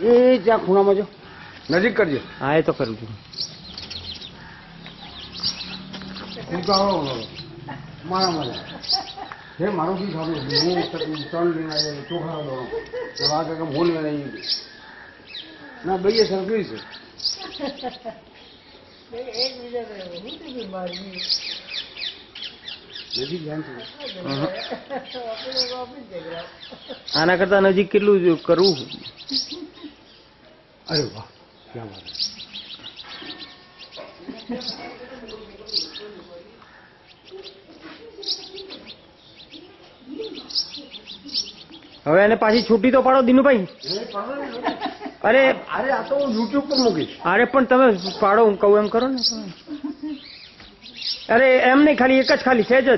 એ જ્યાં ખૂણામાં જો નજીક કરજો. હા એ તો કરું છું. મારા મારા હે મારું શું સારું હું 3 લઈને આવ્યો ચોખા દો આ કે મોલ લઈને ના ભાઈએ સરખી છે. આના કરતા નજીક કેટલું કરવું? અરે વાહ ક્યાં વાત. હવે એને પાછી છૂટી તો પાડો દિનુભાઈ. અરે અરે આ તો હું યુટ્યુબ પર મૂકીશ. અરે પણ તમે પાડો, હું કહું એમ કરો ને. અરે એમ નહીં, ખાલી એક જ, ખાલી સહેજ જ,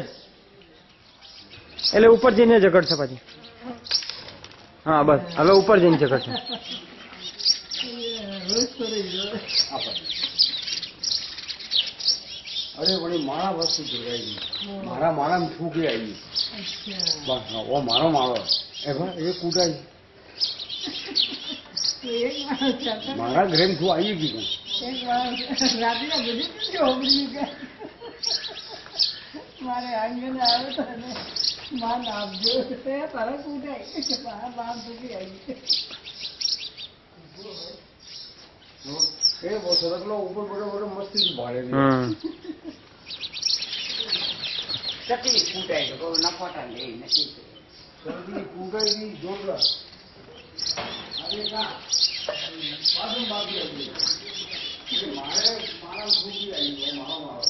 એટલે ઉપર જઈને ઝઘડશે પાછી. હા બસ હવે ઉપર જઈને ઝઘડશે. અરે વળી મારા વસ્તુ જોડાઈ ગઈ, મારા માળામાં છૂકી આવી બસ. ઓ મારો માળો એ ભાઈ એ કૂટાઈ મારા ઘરે શું આવી ગયું. મારે આંગણ આવે તો માન આપજો તારા કૂટાય બાપ દુખી આવી એ બહુ સરકલો ઉપર બરોબર મસ્તી ભાડે ચકલી કૂટાઈ તો નફાટા લે નથી ચકલી કૂટાઈ ગઈ જોરદાર. અરે ના બાજુ બાજુ મારે મારા છૂટી આવી મારો મારો